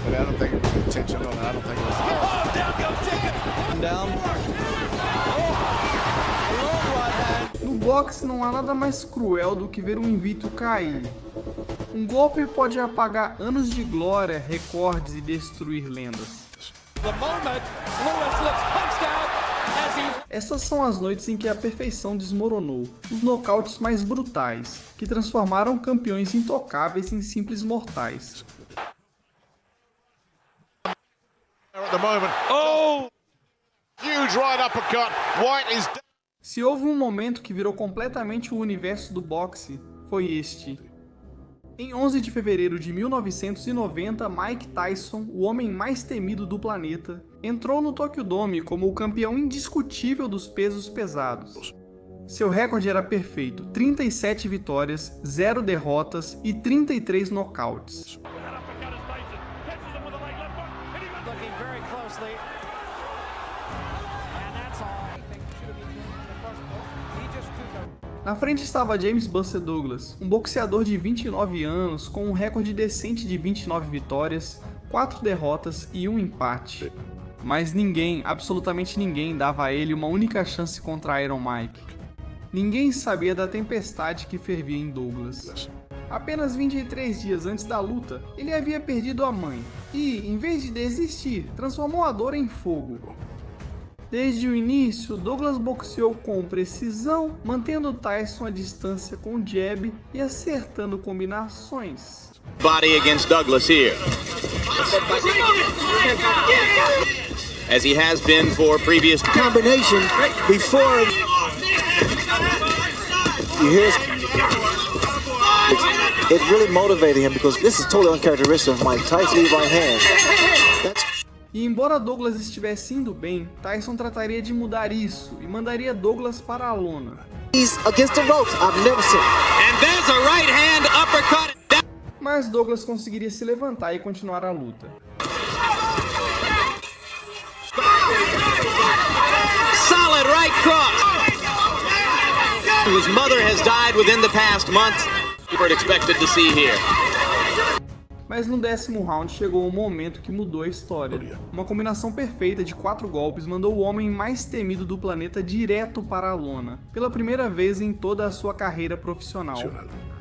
But I don't think it was intentional. I don't think it was. Oh, down goes Jenkins. Down. No boxe não há nada mais cruel do que ver um invicto cair. Um golpe pode apagar anos de glória, recordes e destruir lendas. Essas são as noites em que a perfeição desmoronou, os nocautes mais brutais, que transformaram campeões intocáveis em simples mortais. Oh! Huge right uppercut. White is. Se houve um momento que virou completamente o universo do boxe, foi este. Em 11 de fevereiro de 1990, Mike Tyson, o homem mais temido do planeta, entrou no Tokyo Dome como o campeão indiscutível dos pesos pesados. Seu recorde era perfeito, 37 vitórias, 0 derrotas e 33 nocautes. Na frente estava James Buster Douglas, um boxeador de 29 anos com um recorde decente de 29 vitórias, 4 derrotas e 1 empate. Mas ninguém, absolutamente ninguém, dava a ele uma única chance contra Iron Mike. Ninguém sabia da tempestade que fervia em Douglas. Apenas 23 dias antes da luta, ele havia perdido a mãe e, em vez de desistir, transformou a dor em fogo. Desde o início, Douglas boxeou com precisão, mantendo Tyson à distância com jab e acertando combinações. Body against Douglas here. As he has been for previous combination before. You hear it really motivated him because this is totally uncharacteristic of Mike Tyson. Right hand. E embora Douglas estivesse indo bem, Tyson trataria de mudar isso e mandaria Douglas para a lona. Mas Douglas conseguiria se levantar e continuar a luta. solid right cross. Whose mother has died within the past month. You were expected to see here. Mas no 10º round chegou o momento que mudou a história. Uma combinação perfeita de 4 golpes mandou o homem mais temido do planeta direto para a lona, pela primeira vez em toda a sua carreira profissional.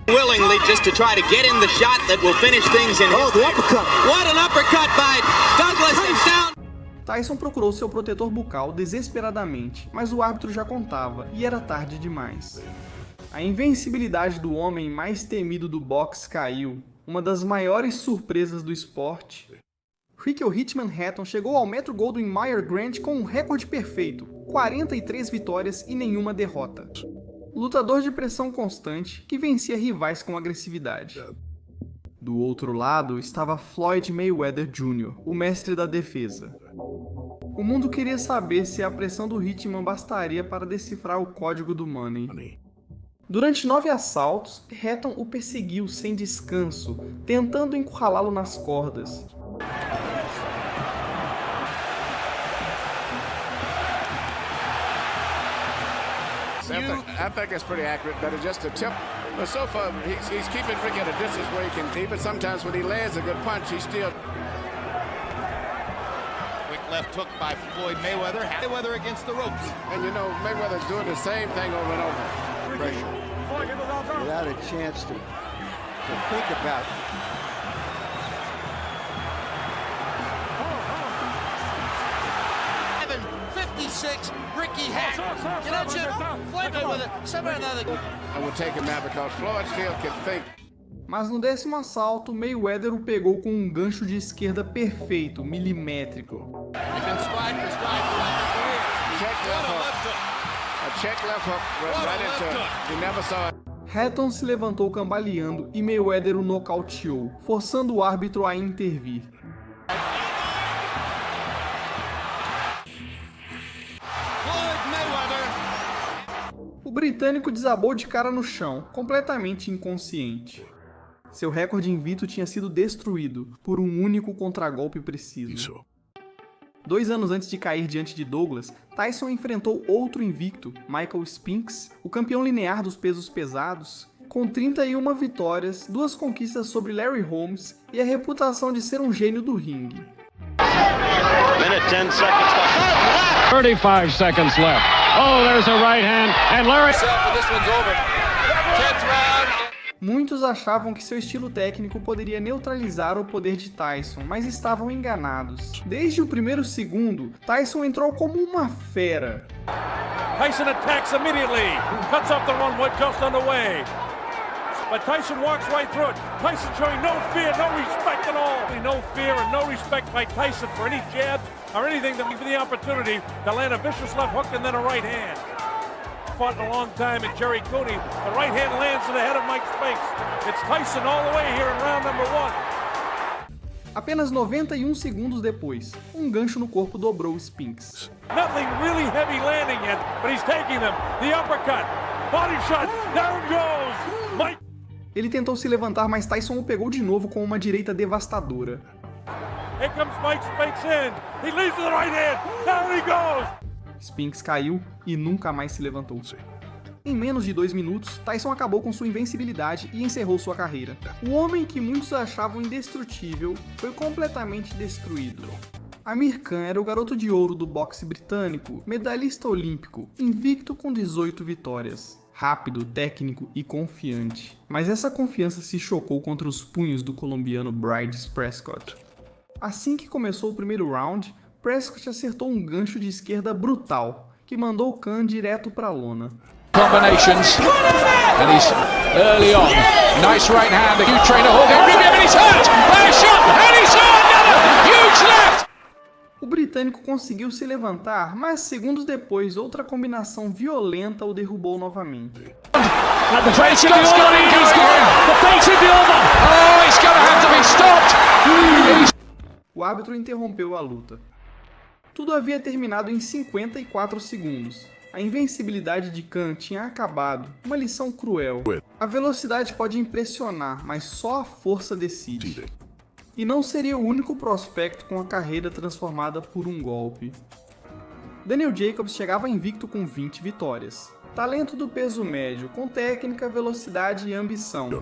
Willingly just to try to get in the shot that will finish things in. Oh, the uppercut! What an uppercut by Douglas and down. Tyson procurou seu protetor bucal desesperadamente, mas o árbitro já contava e era tarde demais. A invencibilidade do homem mais temido do boxe caiu. Uma das maiores surpresas do esporte. Ricky o Hitman Hatton chegou ao Metro Goldwyn Mayer Grant com um recorde perfeito, 43 vitórias e nenhuma derrota. Lutador de pressão constante que vencia rivais com agressividade. Do outro lado estava Floyd Mayweather Jr., o mestre da defesa. O mundo queria saber se a pressão do Hitman bastaria para decifrar o código do Money. Durante 9 assaltos, Hatton o perseguiu sem descanso, tentando encurralá-lo nas cordas. I think it's pretty accurate, but it's just a tip. But so far, he's keeping Ricky at a distance where he can keep it. Sometimes when he lands a good punch, he still... Quick left hook by Floyd Mayweather. Mayweather against the ropes. And you know, Mayweather's doing the same thing over and over. Pressure. Without a chance to think about it. 56, Ricky Hatton. You know, Jim, Floyd Mayweather, somehow or another. I would take him out because Floyd still can think. Mas no 10º assalto, Mayweather o pegou com um gancho de esquerda perfeito, milimétrico. Check left hook right into it. You never saw it. Hatton se levantou cambaleando e Mayweather o nocauteou, forçando o árbitro a intervir. O britânico desabou de cara no chão, completamente inconsciente. Seu recorde invicto tinha sido destruído por um único contragolpe preciso. 2 anos antes de cair diante de Douglas, Tyson enfrentou outro invicto, Michael Spinks, o campeão linear dos pesos pesados, com 31 vitórias, 2 conquistas sobre Larry Holmes e a reputação de ser um gênio do ringue. 35 seconds left. Oh, there's a right hand, and Larry... Muitos achavam que seu estilo técnico poderia neutralizar o poder de Tyson, mas estavam enganados. Desde o primeiro segundo, Tyson entrou como uma fera. Tyson attacks immediately. Cuts off the run, what just underway. But Tyson walks right through it. Tyson showing no fear, no respect at all. No fear and no respect by Tyson for any jabs or anything that would give the opportunity to land a vicious left hook and then a right hand. Fought in a long time at Jerry Cooney. The right hand lands to the head of Mike Spinks. It's Tyson all the way here in round number 1. Apenas 91 segundos depois, um gancho no corpo dobrou Spinks. Nothing really heavy landing yet, but he's taking them. The uppercut, body shot, down goes Mike. Ele tentou se levantar, mas Tyson o pegou de novo com uma direita devastadora. Here comes Mike Spinks in. He leads to the right hand. Down he goes. Spinks caiu e nunca mais se levantou. Em menos de 2 minutos, Tyson acabou com sua invencibilidade e encerrou sua carreira. O homem que muitos achavam indestrutível foi completamente destruído. Amir Khan era o garoto de ouro do boxe britânico, medalhista olímpico, invicto com 18 vitórias. Rápido, técnico e confiante. Mas essa confiança se chocou contra os punhos do colombiano Bryce Prescott. Assim que começou o primeiro round, Prescott acertou um gancho de esquerda brutal, que mandou Khan direto para a lona. Combinations, and he's early on. Nice right hand, the huge trainer holding, and he's hurt by a shot, and he's another huge left. O britânico conseguiu se levantar, mas segundos depois, outra combinação violenta o derrubou novamente. Scott's got him going. Oh, he's going to have to be stopped. O árbitro interrompeu a luta. Tudo havia terminado em 54 segundos. A invencibilidade de Khan tinha acabado. Uma lição cruel. A velocidade pode impressionar, mas só a força decide. E não seria o único prospecto com a carreira transformada por um golpe. Daniel Jacobs chegava invicto com 20 vitórias. Talento do peso médio, com técnica, velocidade e ambição.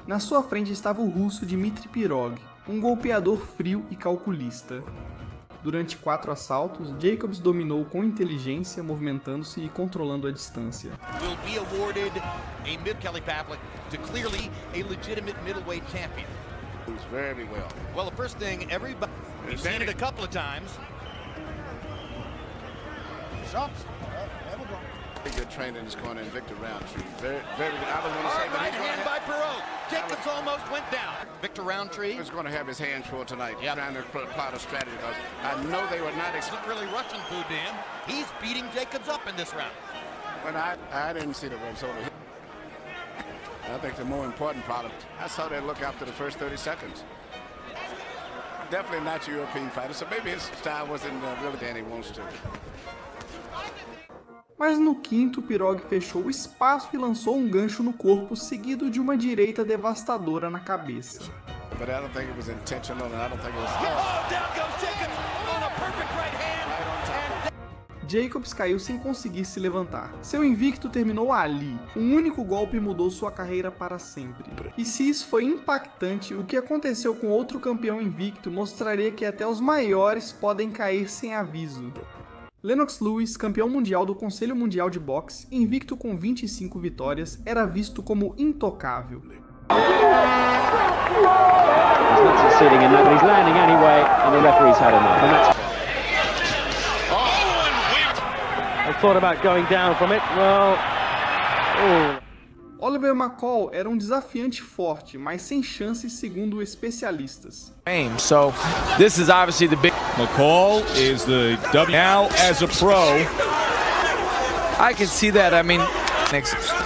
Na sua frente estava o russo Dmitry Pirog, um golpeador frio e calculista. Durante 4 assaltos, Jacobs dominou com inteligência, movimentando-se e controlando a distância. Will be awarded a Kelly Pavlik to clearly a legitimate middleweight champion. Moves very well. Well, the first thing, everybody, we've seen it a couple of times. Very good trainer in this corner, and Victor Roundtree. Very good. I was going to say, but Right hand by Perot. Jacobs almost went down. Victor Roundtree. he's going to have his hands full tonight, trying to plot a strategy. Because I know they were not Isn't really Russian food to him. He's beating Jacobs up in this round. But I didn't see the ropes over here. I think the more important part of it, I saw that look after the first 30 seconds. Definitely not a European fighter, so maybe his style wasn't really that he wants to. Mas no quinto, Pirog fechou o espaço e lançou um gancho no corpo, seguido de uma direita devastadora na cabeça. But I don't think it was intentional, and I don't think it was... Oh, down goes Jacobs on a perfect right hand. Jacobs caiu sem conseguir se levantar. Seu invicto terminou ali. Um único golpe mudou sua carreira para sempre. E se isso foi impactante, o que aconteceu com outro campeão invicto mostraria que até os maiores podem cair sem aviso. Lennox Lewis, campeão mundial do Conselho Mundial de Boxe, invicto com 25 vitórias, era visto como intocável. Oliver McCall era um desafiante forte, mas sem chances segundo especialistas. So this is obviously the big... McCall is the W now as a pro. I can see that. I mean,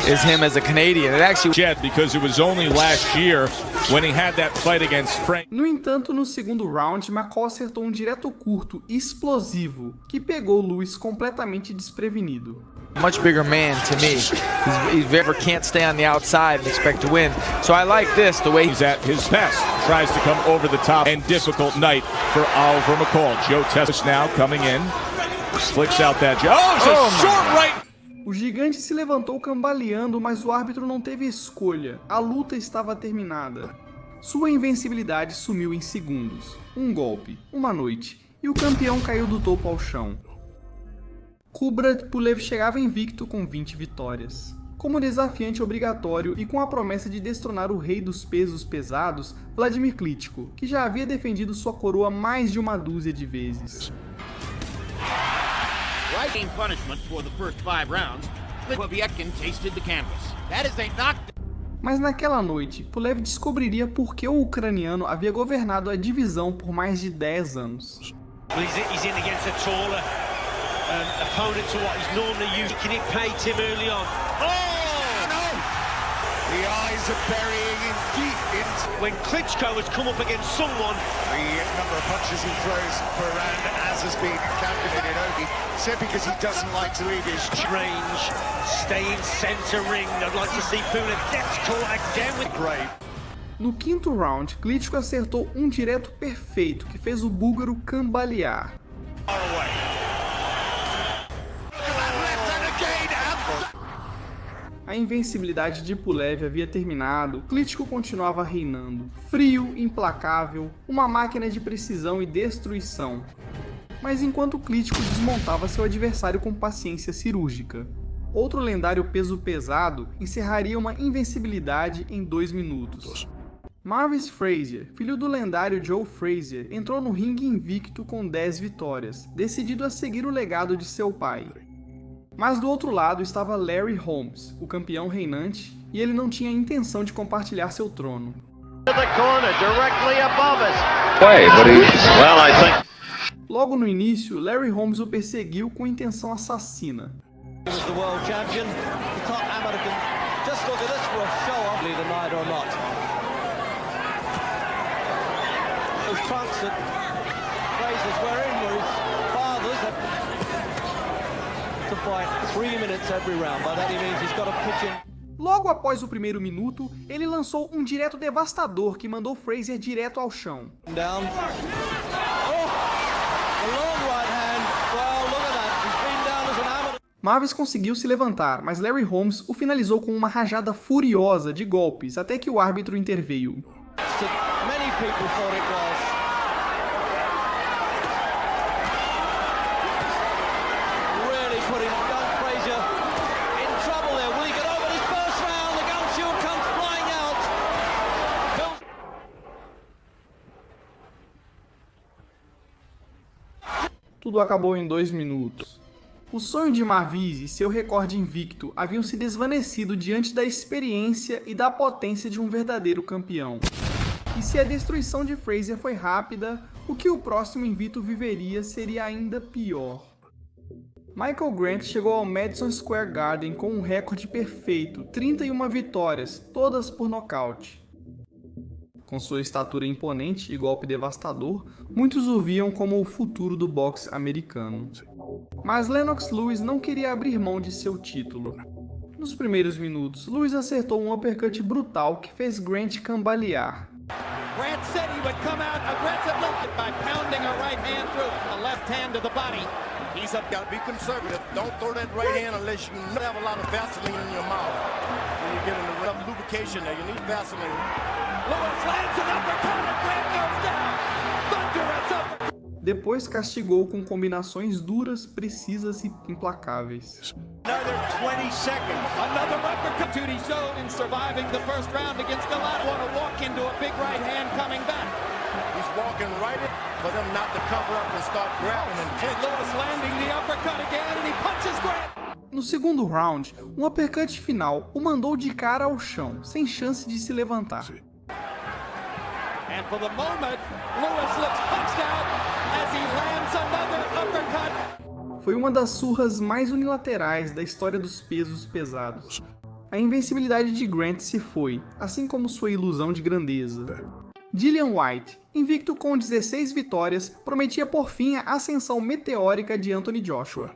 is him as a Canadian. It actually Jed, because it was only last year when he had that fight against Frank. No entanto, no segundo round, McCall acertou um direto curto explosivo que pegou Lewis completamente desprevenido. much bigger man to me. He never can't stay on the outside and expect to win. So I like this, the way he's at his best. Tries to come over the top, and difficult night for Oliver McCall. Joe Testis now coming in. Flicks out that jab. Oh, it's a short right. O gigante se levantou cambaleando, mas o árbitro não teve escolha. A luta estava terminada. Sua invencibilidade sumiu em segundos. Um golpe, uma noite, e o campeão caiu do topo ao chão. Kubrat Pulev chegava invicto com 20 vitórias. Como desafiante obrigatório e com a promessa de destronar o rei dos pesos pesados, Vladimir Klitschko, que já havia defendido sua coroa mais de uma dúzia de vezes. Right punishment for the first 5 rounds. Povetkin tasted the canvas. That is a knockdown. Mas naquela noite, Pulev descobriria por que o ucraniano havia governado a divisão por mais de 10 anos. He's in against a taller opponent to what he's normally used. Can it pay Tim early on? Oh no! The eyes are burying him deep into. When Klitschko has come up against someone, The number of punches he throws per round, as has been calculated, Ogie, simply because he doesn't like to leave his range, stay in centre ring. I'd like to see Pulev get caught again with grave. No quinto round, Klitschko acertou um direto perfeito que fez o búlgaro cambalear. A invencibilidade de Pulev havia terminado, Klitschko continuava reinando, frio, implacável, uma máquina de precisão e destruição. Mas enquanto Klitschko desmontava seu adversário com paciência cirúrgica, outro lendário peso pesado encerraria uma invencibilidade em 2 minutos. Maurice Frazier, filho do lendário Joe Frazier, entrou no ringue invicto com 10 vitórias, decidido a seguir o legado de seu pai. Mas do outro lado estava Larry Holmes, o campeão reinante, e ele não tinha intenção de compartilhar seu trono. Logo no início, Larry Holmes o perseguiu com intenção assassina. Logo após o primeiro minuto, ele lançou um direto devastador que mandou Frazier direto ao chão. Mavis conseguiu se levantar, mas Larry Holmes o finalizou com uma rajada furiosa de golpes até que o árbitro interveio. Tudo acabou em 2 minutos. O sonho de Mavis e seu recorde invicto haviam se desvanecido diante da experiência e da potência de um verdadeiro campeão. E se a destruição de Frazier foi rápida, o que o próximo invicto viveria seria ainda pior. Michael Grant chegou ao Madison Square Garden com um recorde perfeito, 31 vitórias, todas por nocaute. Com sua estatura imponente e golpe devastador, muitos o viam como o futuro do boxe americano. Mas Lennox Lewis não queria abrir mão de seu título. Nos primeiros minutos, Lewis acertou um uppercut brutal que fez Grant cambalear. Grant said he would come out aggressively by pounding a right hand through a left hand to the body. He's up, gotta be conservative. Don't throw that right hand unless you have a lot of Vaseline in your mouth. When you get enough lubrication there, you need Vaseline. Lewis lands an uppercut and Grant goes down. Thunderous uppercut. Depois castigou com combinações duras, precisas e implacáveis. Another 20 seconds. Another uppercut. He showed in surviving the first round against Galata. Want to walk into a big right hand coming back. He's walking right in for them not to cover up and start grabbing. And Lewis landing the uppercut again and he punches Grant. No segundo round, um uppercut final o mandou de cara ao chão, sem chance de se levantar. And for the moment, Lewis looks punched out as he lands another uppercut. Foi uma das surras mais unilaterais da história dos pesos pesados. A invencibilidade de Grant se foi, assim como sua ilusão de grandeza. Dillian Whyte, invicto com 16 vitórias, prometia por fim a ascensão meteórica de Anthony Joshua.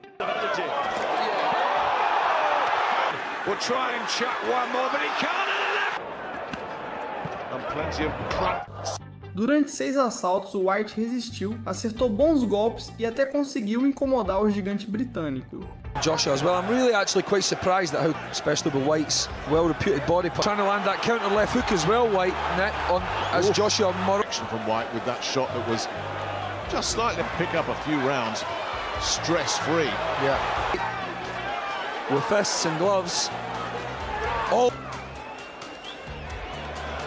Durante 6 assaltos, o White resistiu, acertou bons golpes e até conseguiu incomodar o gigante britânico. Joshua as well. I'm really actually quite surprised at how, especially with White's well-reputed body, trying to land that counter left hook as well, White, net on as Joshua Morrow. From White with that shot that was just slightly pick up a few rounds stress-free. Yeah. With fists and gloves. Oh.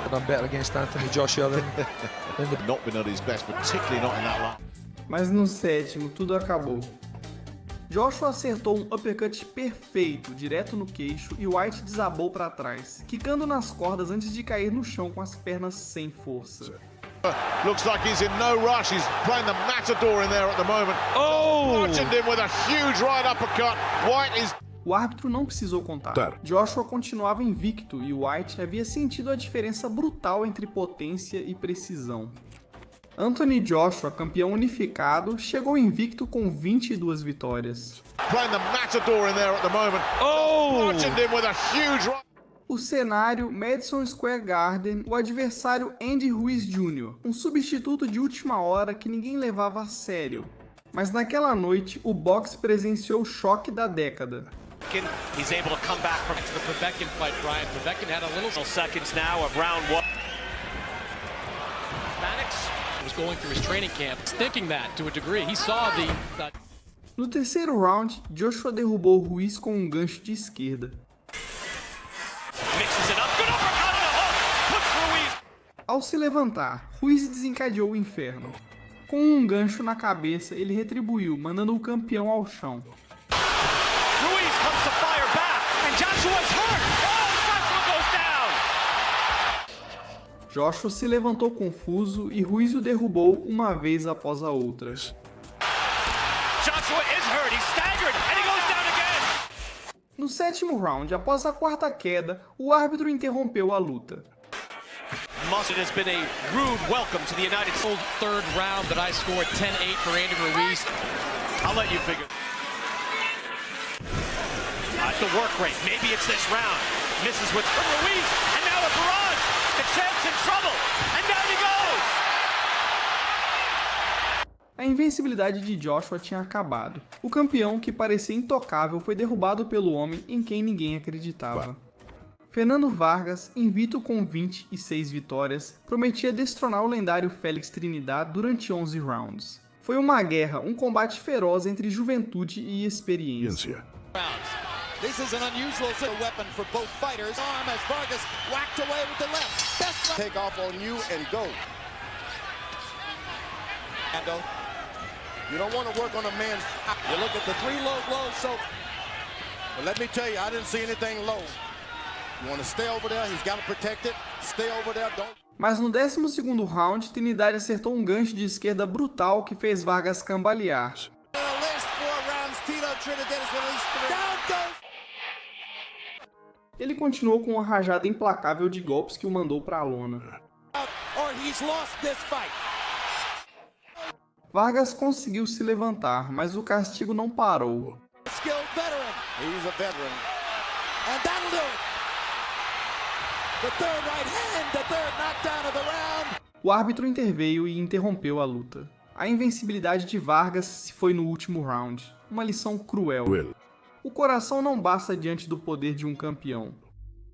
Done better against Anthony Joshua than Not been at his best, particularly not in that last. Mas no sétimo, tudo acabou. Joshua acertou um uppercut perfeito, direto no queixo, e White desabou para trás, quicando nas cordas antes de cair no chão com as pernas sem força. Looks like he's in no rush. He's playing the matador in there at the moment. Oh! Watching him with a huge right uppercut. White is... O árbitro não precisou contar. Joshua continuava invicto e White havia sentido a diferença brutal entre potência e precisão. Anthony Joshua, campeão unificado, chegou invicto com 22 vitórias. O cenário, Madison Square Garden, o adversário Andy Ruiz Jr., um substituto de última hora que ninguém levava a sério. Mas naquela noite, o boxe presenciou o choque da década. He's able to come back from the Povetkin fight, Brian. Povetkin had a little seconds now of round one. Mannix was going through his training camp, thinking that to a degree. He saw the... No terceiro round, Joshua derrubou Ruiz com um gancho de esquerda. Mixes it up, good uppercut and a hook, puts Ruiz. Ao se levantar, Ruiz desencadeou o inferno. Com um gancho na cabeça, ele retribuiu, mandando o campeão ao chão. Ruiz comes to fire back, and Joshua's hurt. Oh, Joshua goes down. Joshua se levantou confuso e Ruiz o derrubou uma vez após a outra. Joshua is hurt. He's staggered, and he goes down again. No sétimo round, após a quarta queda, o árbitro interrompeu a luta. It has been a rude welcome to the United States. Third round that I scored 10-8 for Andy Ruiz. I'll let you figure. The work rate. Maybe it's this round. Misses with Ruiz, and now a barrage. The champ's in trouble, and down he goes. A invencibilidade de Joshua tinha acabado. O campeão, que parecia intocável, foi derrubado pelo homem em quem ninguém acreditava. Fernando Vargas, invicto com 26 vitórias, prometia destronar o lendário Félix Trinidad durante 11 rounds. Foi uma guerra, um combate feroz entre juventude e experiência. This is an unusual weapon for both fighters. Arm as Vargas whacked away with the left. Best take off on you and go. Ando, you don't want to work on a man's... You look at the 3 low blows, so... But let me tell you, I didn't see anything low. You want to stay over there, he's got to protect it. Stay over there, don't... Mas no 12º round, Trinidad acertou um gancho de esquerda brutal que fez Vargas cambalear. Ele continuou com uma rajada implacável de golpes que o mandou para a lona. Vargas conseguiu se levantar, mas o castigo não parou. O árbitro interveio e interrompeu a luta. A invencibilidade de Vargas se foi no último round. Uma lição cruel. O coração não basta diante do poder de um campeão.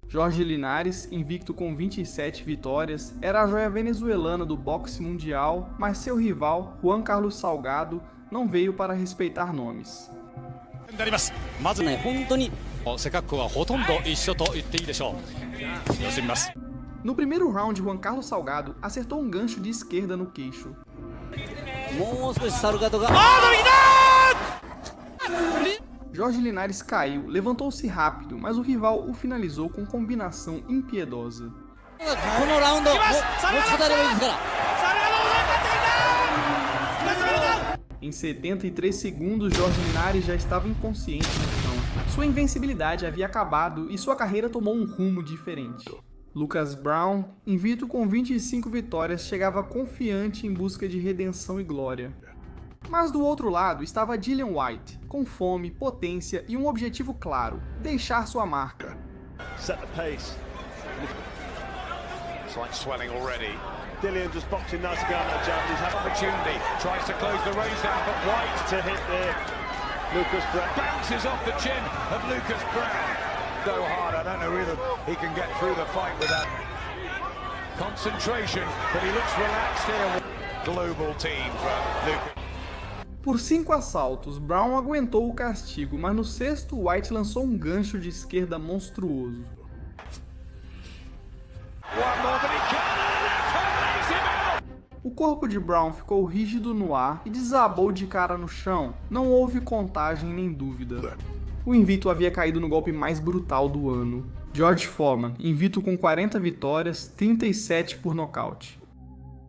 Jorge Linares, invicto com 27 vitórias, era a joia venezuelana do boxe mundial, mas seu rival, Juan Carlos Salgado, não veio para respeitar nomes. No primeiro round, Juan Carlos Salgado acertou um gancho de esquerda no queixo. Jorge Linares caiu, levantou-se rápido, mas o rival o finalizou com combinação impiedosa. Em 73 segundos, Jorge Linares já estava inconsciente no chão. Sua invencibilidade havia acabado e sua carreira tomou um rumo diferente. Lucas Brown, invicto com 25 vitórias, chegava confiante em busca de redenção e glória. Mas do outro lado estava Dillian Whyte, com fome, potência e um objetivo claro: deixar sua marca. Set the pace. Slight swelling already. Dillian just boxing nicely behind that jab. He's had opportunity. Tries to close the range down, but White to hit there. Lucas Brown bounces off the chin of Lucas Brown. So hard, I don't know whether he can get through the fight with that concentration, but he looks relaxed here. Global team from Lucas. Por 5 assaltos, Brown aguentou o castigo, mas no sexto, White lançou um gancho de esquerda monstruoso. O corpo de Brown ficou rígido no ar e desabou de cara no chão. Não houve contagem nem dúvida. O invicto havia caído no golpe mais brutal do ano. George Foreman, invicto com 40 vitórias, 37 por nocaute.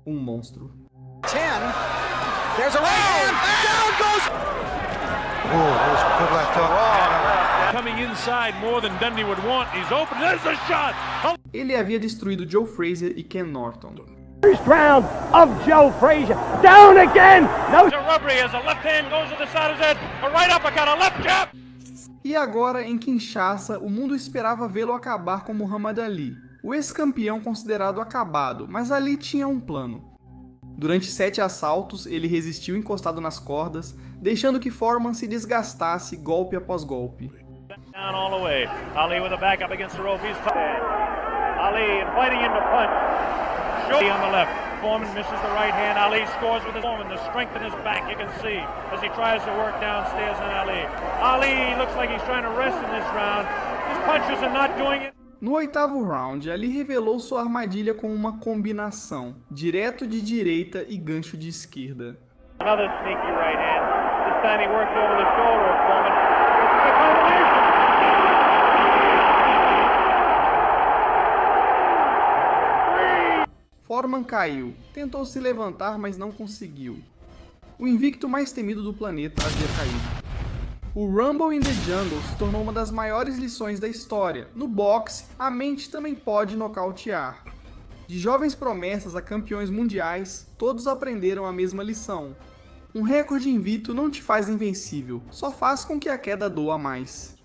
Um monstro. 10. There's a right hand. Down goes. Oh, that was good left hook. Coming inside more than Dundee would want. He's open. There's a shot. Ele havia destruído Joe Frazier e Ken Norton. First round of Joe Frazier. Down again. No. Rubbery as a left hand goes to the side of his head. A right uppercut, a left jab. E agora, em Kinshasa, o mundo esperava vê-lo acabar como Muhammad Ali, o ex-campeão considerado acabado, mas Ali tinha um plano. Durante 7 assaltos, ele resistiu encostado nas cordas, deixando que Foreman se desgastasse golpe após golpe. Down all the way. Ali with a back up against the rope. He's Ali inviting him to punch. Show on the left. Foreman misses the right hand. Ali scores with his Foreman. The strength in his back you can see as he tries to work downstairs on Ali. Ali looks like he's trying to rest in this round. His punches are not doing it. No 8º round, Ali revelou sua armadilha com uma combinação, direto de direita e gancho de esquerda. Another sneaky right hand. This time he works over the shoulder of Foreman. It's a combination. Foreman caiu, tentou se levantar, mas não conseguiu. O invicto mais temido do planeta havia caído. O Rumble in the Jungle se tornou uma das maiores lições da história. No boxe, a mente também pode nocautear. De jovens promessas a campeões mundiais, todos aprenderam a mesma lição. Um recorde invicto não te faz invencível, só faz com que a queda doa mais.